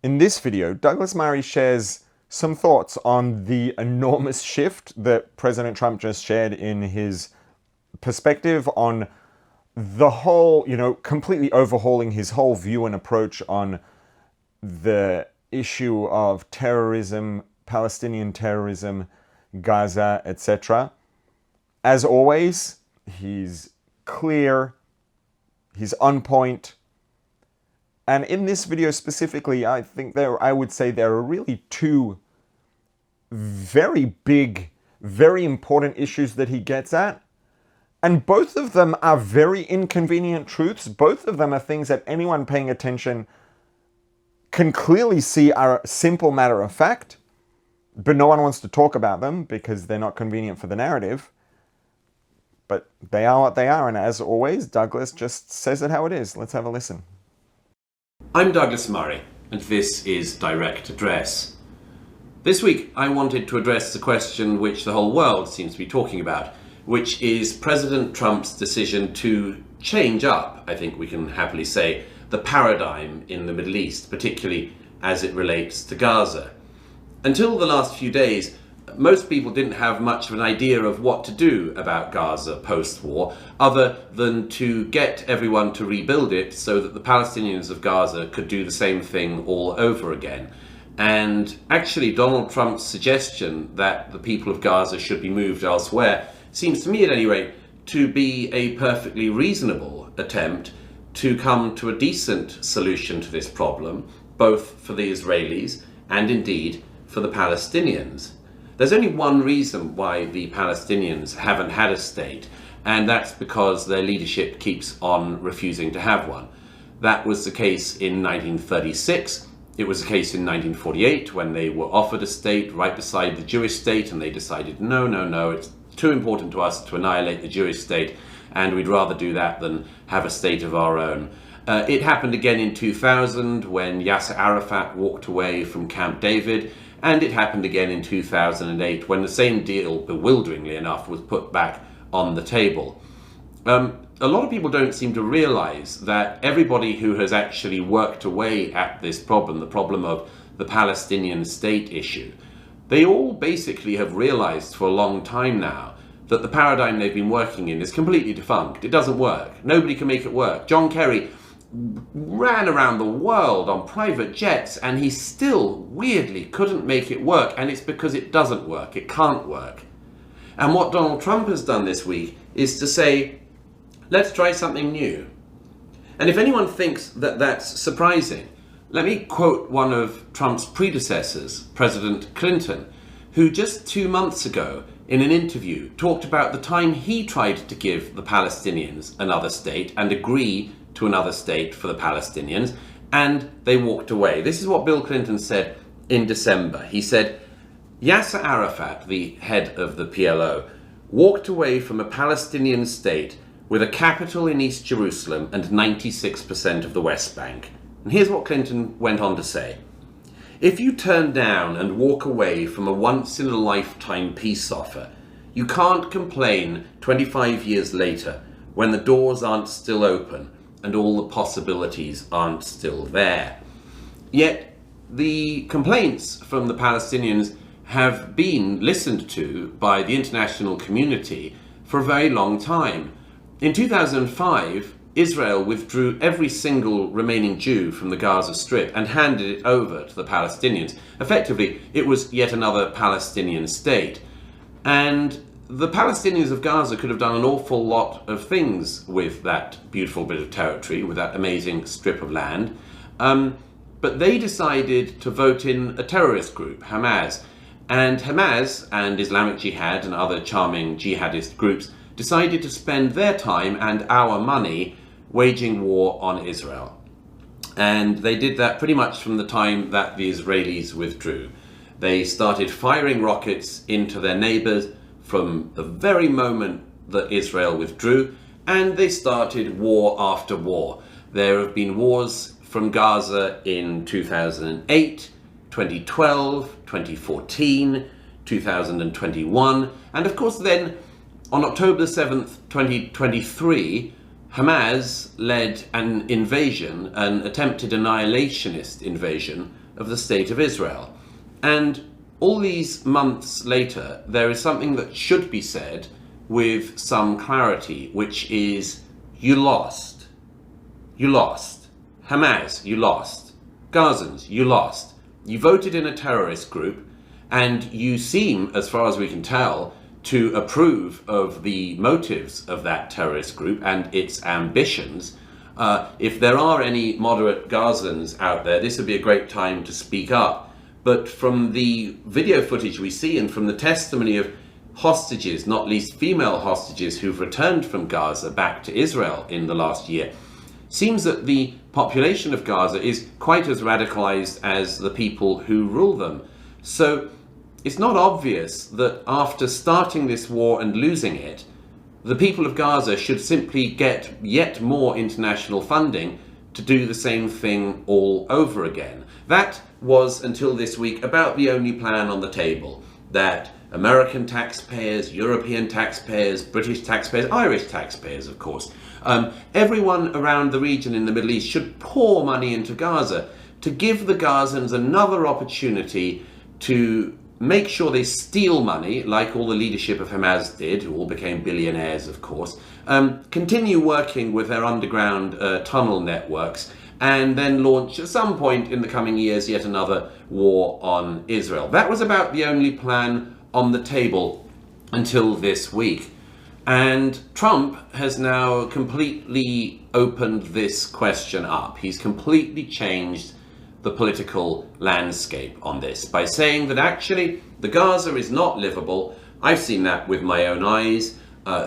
In this video, Douglas Murray shares some thoughts on the enormous shift that President Trump just shared in his perspective on the whole, completely overhauling his whole view and approach on the issue of terrorism, Palestinian terrorism, Gaza, etc. As always, he's clear, he's on point. And in this video specifically, I would say there are really two very big, very important issues that he gets at. And both of them are very inconvenient truths. Both of them are things that anyone paying attention can clearly see are a simple matter of fact, but no one wants to talk about them because they're not convenient for the narrative. But they are what they are, and as always, Douglas just says it how it is. Let's have a listen. I'm Douglas Murray, and this is Direct Address. This week I wanted to address the question which the whole world seems to be talking about, which is President Trump's decision to change up, I think we can happily say, the paradigm in the Middle East, particularly as it relates to Gaza. Until the last few days, most people didn't have much of an idea of what to do about Gaza post-war, other than to get everyone to rebuild it so that the Palestinians of Gaza could do the same thing all over again. And actually, Donald Trump's suggestion that the people of Gaza should be moved elsewhere seems to me, at any rate, to be a perfectly reasonable attempt to come to a decent solution to this problem, both for the Israelis and indeed for the Palestinians. There's only one reason why the Palestinians haven't had a state, and that's because their leadership keeps on refusing to have one. That was the case in 1936. It was the case in 1948 when they were offered a state right beside the Jewish state, and they decided, no, it's too important to us to annihilate the Jewish state, and we'd rather do that than have a state of our own. It happened again in 2000 when Yasser Arafat walked away from Camp David, and it happened again in 2008 when the same deal, bewilderingly enough, was put back on the table. A lot of people don't seem to realize that everybody who has actually worked away at this problem, the problem of the Palestinian state issue, they all basically have realized for a long time now that the paradigm they've been working in is completely defunct. It doesn't work. Nobody can make it work. John Kerry ran around the world on private jets and he still weirdly couldn't make it work, and it's because it doesn't work. It can't work. And what Donald Trump has done this week is to say, let's try something new. And if anyone thinks that that's surprising, let me quote one of Trump's predecessors, President Clinton, who just 2 months ago in an interview talked about the time he tried to give the Palestinians another state and agree to another state for the Palestinians, and they walked away. This is what Bill Clinton said in December. He said, Yasser Arafat, the head of the PLO, walked away from a Palestinian state with a capital in East Jerusalem and 96% of the West Bank. And here's what Clinton went on to say. If you turn down and walk away from a once-in-a-lifetime peace offer, you can't complain 25 years later when the doors aren't still open and all the possibilities aren't still there. Yet the complaints from the Palestinians have been listened to by the international community for a very long time. In 2005, Israel withdrew every single remaining Jew from the Gaza Strip and handed it over to the Palestinians. Effectively, it was yet another Palestinian state. And the Palestinians of Gaza could have done an awful lot of things with that beautiful bit of territory, with that amazing strip of land. But they decided to vote in a terrorist group, Hamas. And Hamas and Islamic Jihad and other charming jihadist groups decided to spend their time and our money waging war on Israel. And they did that pretty much from the time that the Israelis withdrew. They started firing rockets into their neighbors from the very moment that Israel withdrew, and they started war after war. There have been wars from Gaza in 2008, 2012, 2014, 2021, and of course then on October 7th, 2023, Hamas led an invasion, an attempted annihilationist invasion of the State of Israel. And all these months later, there is something that should be said with some clarity, which is, you lost. You lost. Hamas, you lost. Gazans, you lost. You voted in a terrorist group, and you seem, as far as we can tell, to approve of the motives of that terrorist group and its ambitions. If there are any moderate Gazans out there, this would be a great time to speak up. But from the video footage we see and from the testimony of hostages, not least female hostages who've returned from Gaza back to Israel in the last year, seems that the population of Gaza is quite as radicalized as the people who rule them. So it's not obvious that after starting this war and losing it, the people of Gaza should simply get yet more international funding to do the same thing all over again. That was, until this week, about the only plan on the table, that American taxpayers, European taxpayers, British taxpayers, Irish taxpayers, of course, everyone around the region in the Middle East should pour money into Gaza to give the Gazans another opportunity to make sure they steal money, like all the leadership of Hamas did, who all became billionaires, of course, continue working with their underground tunnel networks, and then launch at some point in the coming years yet another war on Israel. That was about the only plan on the table until this week. And Trump has now completely opened this question up. He's completely changed the political landscape on this by saying that actually the Gaza is not livable. I've seen that with my own eyes.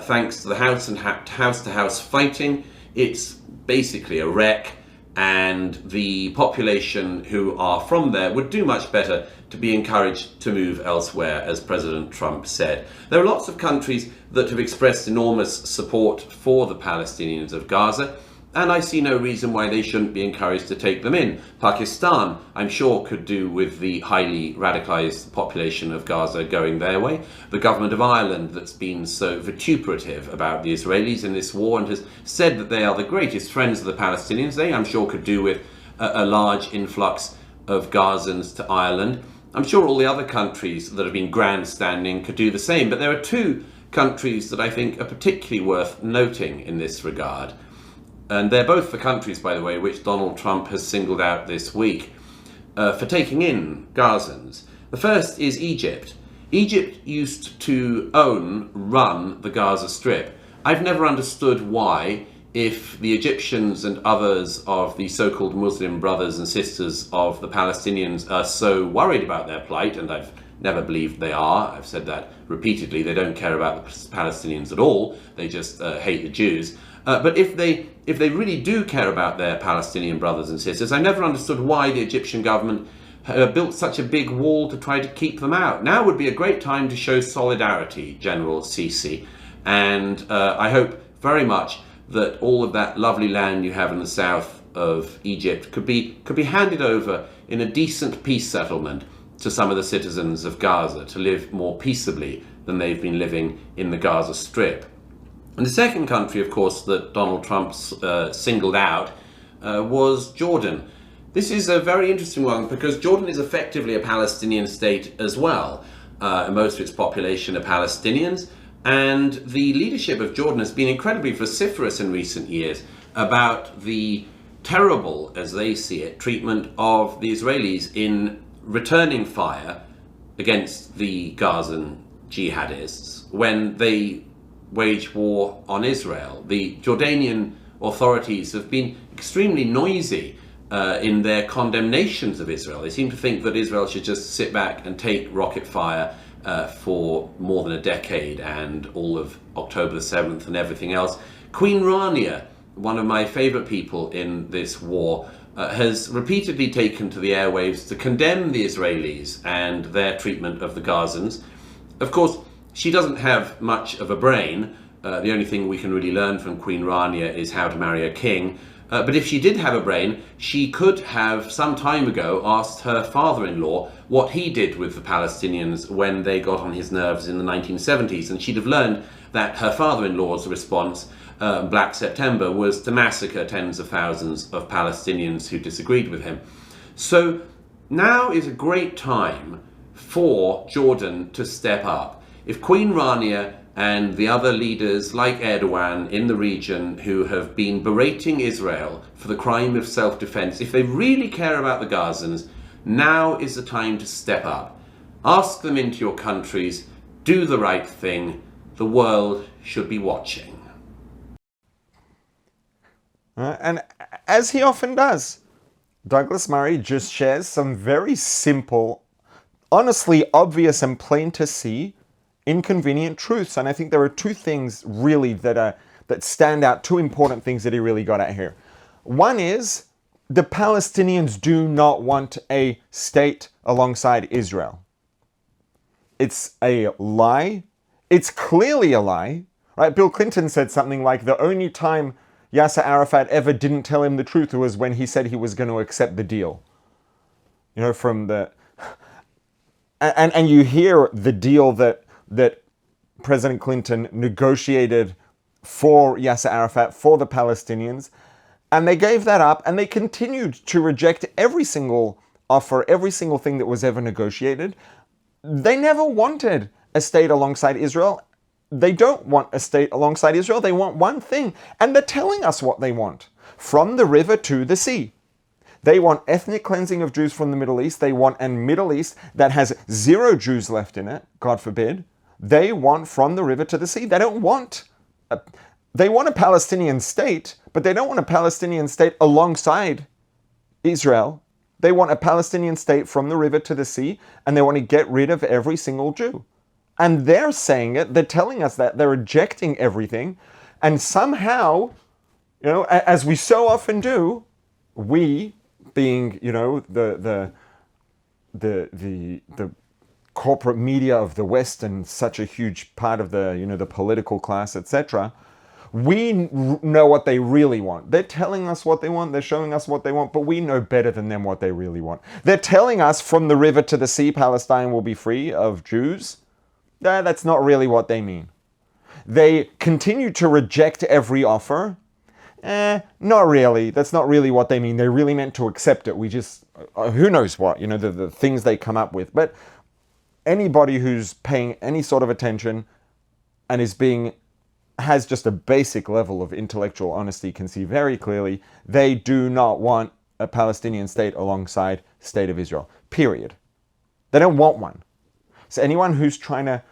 Thanks to the house-to-house fighting, it's basically a wreck, and the population who are from there would do much better to be encouraged to move elsewhere, as President Trump said. There are lots of countries that have expressed enormous support for the Palestinians of Gaza, and I see no reason why they shouldn't be encouraged to take them in. Pakistan, I'm sure, could do with the highly radicalized population of Gaza going their way. The government of Ireland, that's been so vituperative about the Israelis in this war and has said that they are the greatest friends of the Palestinians, they, I'm sure, could do with a large influx of Gazans to Ireland. I'm sure all the other countries that have been grandstanding could do the same, but there are two countries that I think are particularly worth noting in this regard. And they're both the countries, by the way, which Donald Trump has singled out this week for taking in Gazans. The first is Egypt. Egypt used to run the Gaza Strip. I've never understood why, if the Egyptians and others of the so-called Muslim brothers and sisters of the Palestinians are so worried about their plight, and I've never believed they are. I've said that repeatedly. They don't care about the Palestinians at all. They just hate the Jews. But if they really do care about their Palestinian brothers and sisters, I never understood why the Egyptian government built such a big wall to try to keep them out. Now would be a great time to show solidarity, General Sisi, and I hope very much that all of that lovely land you have in the south of Egypt could be handed over in a decent peace settlement to some of the citizens of Gaza to live more peaceably than they've been living in the Gaza Strip. And the second country, of course, that Donald Trump singled out was Jordan. This is a very interesting one because Jordan is effectively a Palestinian state as well. Most of its population are Palestinians, and the leadership of Jordan has been incredibly vociferous in recent years about the terrible, as they see it, treatment of the Israelis in returning fire against the Gazan jihadists when they wage war on Israel. The Jordanian authorities have been extremely noisy in their condemnations of Israel. They seem to think that Israel should just sit back and take rocket fire for more than a decade and all of October the 7th and everything else. Queen Rania, one of my favorite people in this war, has repeatedly taken to the airwaves to condemn the Israelis and their treatment of the Gazans. Of course, she doesn't have much of a brain. The only thing we can really learn from Queen Rania is how to marry a king. But if she did have a brain, she could have some time ago asked her father-in-law what he did with the Palestinians when they got on his nerves in the 1970s. And she'd have learned that her father-in-law's response Black September was to massacre tens of thousands of Palestinians who disagreed with him. So now is a great time for Jordan to step up. If Queen Rania and the other leaders like Erdogan in the region who have been berating Israel for the crime of self-defense, if they really care about the Gazans, now is the time to step up. Ask them into your countries, do the right thing. The world should be watching. And as he often does, Douglas Murray just shares some very simple, honestly obvious and plain to see, inconvenient truths. And I think there are two things really that stand out, two important things that he really got at here. One is the Palestinians do not want a state alongside Israel. It's a lie. It's clearly a lie, right? Bill Clinton said something like the only time Yasser Arafat ever didn't tell him the truth was when he said he was going to accept the deal. You know, from the... And you hear the deal that President Clinton negotiated for Yasser Arafat, for the Palestinians, and they gave that up, and they continued to reject every single offer, every single thing that was ever negotiated. They never wanted a state alongside Israel. They don't want a state alongside Israel. They want one thing, and they're telling us what they want. From the river to the sea. They want ethnic cleansing of Jews from the Middle East. They want a Middle East that has 0 Jews left in it, God forbid. They want from the river to the sea. They don't want... They want a Palestinian state, but they don't want a Palestinian state alongside Israel. They want a Palestinian state from the river to the sea, and they want to get rid of every single Jew. And they're saying it, they're telling us that, they're rejecting everything, and somehow, you know, as we so often do, we, being, you know, the corporate media of the West and such a huge part of the, you know, the political class, etc., we know what they really want. They're telling us what they want, they're showing us what they want, but we know better than them what they really want. They're telling us from the river to the sea, Palestine will be free of Jews. That's not really what they mean. They continue to reject every offer. Not really. That's not really what they mean. They really meant to accept it. We just, who knows what, you know, the things they come up with. But anybody who's paying any sort of attention and has just a basic level of intellectual honesty can see very clearly they do not want a Palestinian state alongside the state of Israel. Period. They don't want one. So anyone who's trying to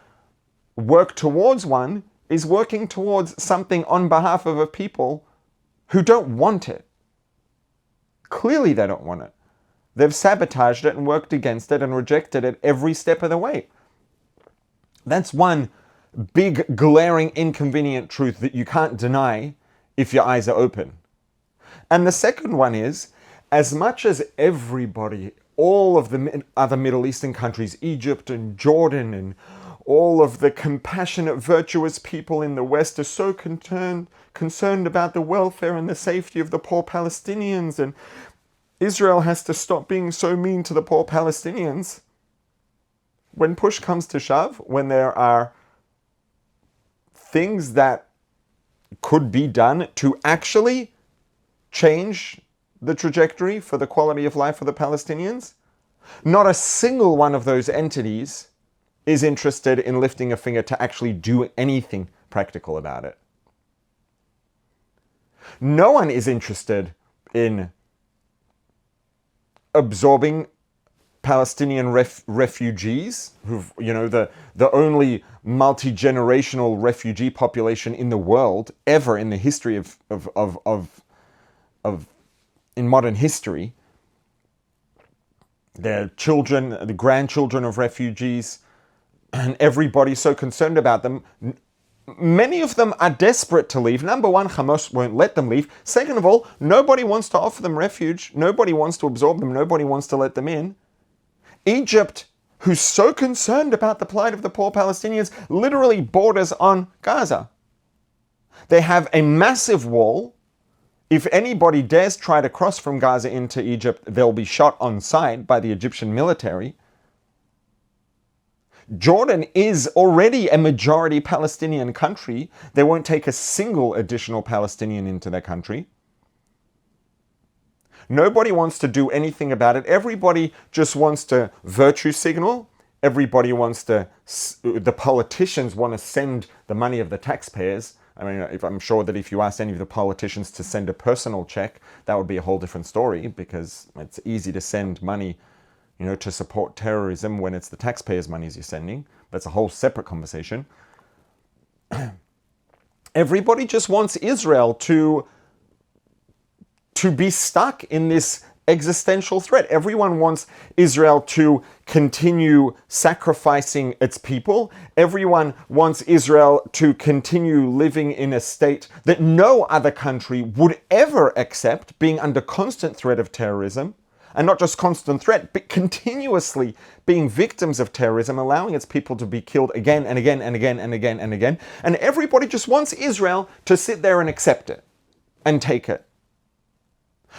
work towards one is working towards something on behalf of a people who don't want it. Clearly they don't want it. They've sabotaged it and worked against it and rejected it every step of the way. That's one big, glaring, inconvenient truth that you can't deny if your eyes are open. And the second one is, as much as everybody, all of the other Middle Eastern countries, Egypt and Jordan and all of the compassionate, virtuous people in the West are so concerned about the welfare and the safety of the poor Palestinians, and Israel has to stop being so mean to the poor Palestinians. When push comes to shove, when there are things that could be done to actually change the trajectory for the quality of life for the Palestinians, not a single one of those entities is interested in lifting a finger to actually do anything practical about it. No one is interested in absorbing Palestinian refugees, who've, you know, the only multi-generational refugee population in the world ever in the history in modern history. They're children, the grandchildren of refugees, and everybody's so concerned about them. Many of them are desperate to leave. Number one, Hamas won't let them leave. Second of all, nobody wants to offer them refuge. Nobody wants to absorb them. Nobody wants to let them in. Egypt, who's so concerned about the plight of the poor Palestinians, literally borders on Gaza. They have a massive wall. If anybody dares try to cross from Gaza into Egypt, they'll be shot on sight by the Egyptian military. Jordan is already a majority Palestinian country. They won't take a single additional Palestinian into their country. Nobody wants to do anything about it. Everybody just wants to virtue signal. Everybody wants to, the politicians want to send the money of the taxpayers. I mean, I'm sure that if you asked any of the politicians to send a personal check, that would be a whole different story, because it's easy to send money, to support terrorism when it's the taxpayers' monies you're sending. That's a whole separate conversation. Everybody just wants Israel to be stuck in this existential threat. Everyone wants Israel to continue sacrificing its people. Everyone wants Israel to continue living in a state that no other country would ever accept, being under constant threat of terrorism. And not just constant threat, but continuously being victims of terrorism, allowing its people to be killed again and again and again and again and again. And everybody just wants Israel to sit there and accept it and take it.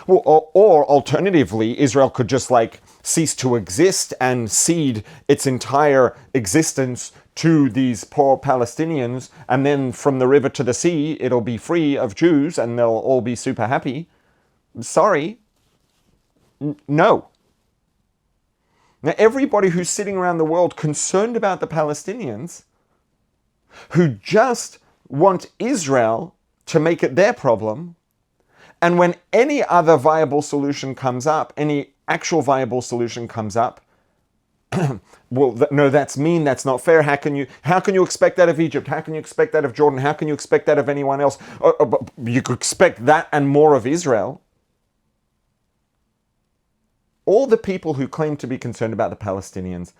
Well, or alternatively, Israel could just cease to exist and cede its entire existence to these poor Palestinians, and then from the river to the sea, it'll be free of Jews and they'll all be super happy. Sorry. No. Now, everybody who's sitting around the world concerned about the Palestinians, who just want Israel to make it their problem, and when any other viable solution comes up, any actual viable solution comes up, well, no, that's mean, that's not fair. How can you expect that of Egypt? How can you expect that of Jordan? How can you expect that of anyone else? You could expect that and more of Israel. All the people who claim to be concerned about the Palestinians,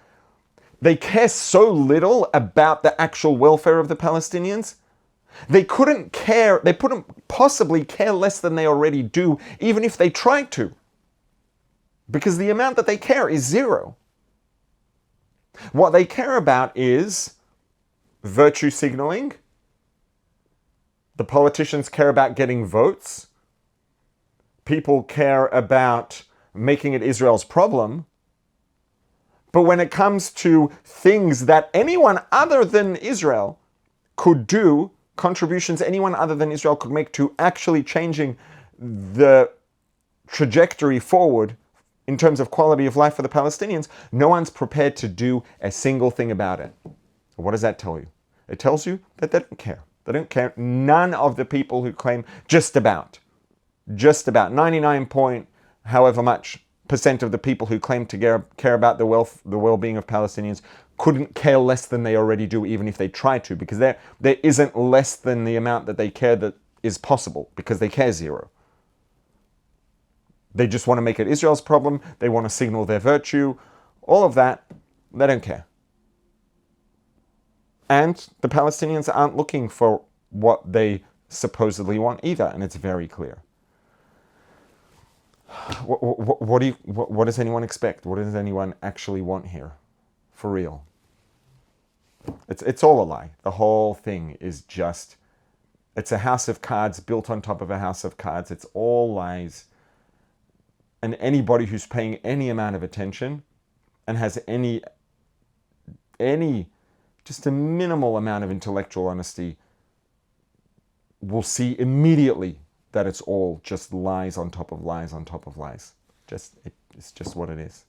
they care so little about the actual welfare of the Palestinians. They couldn't possibly care less than they already do, even if they tried to. Because the amount that they care is zero. What they care about is virtue signaling. The politicians care about getting votes. People care about making it Israel's problem. But when it comes to things that anyone other than Israel could do, contributions anyone other than Israel could make to actually changing the trajectory forward in terms of quality of life for the Palestinians, no one's prepared to do a single thing about it. What does that tell you? It tells you that they don't care. They don't care. None of the people who claim just about 99 point however much percent of the people who claim to care about the well-being of Palestinians couldn't care less than they already do, even if they try to, because there isn't less than the amount that they care that is possible, because they care zero. They just want to make it Israel's problem. They want to signal their virtue. All of that, they don't care. And the Palestinians aren't looking for what they supposedly want either, and it's very clear. What does anyone expect? What does anyone actually want here? For real. It's all a lie. The whole thing is just, it's a house of cards built on top of a house of cards. It's all lies. And anybody who's paying any amount of attention and has any just a minimal amount of intellectual honesty will see immediately that it's all just lies on top of lies on top of lies. It's just what it is.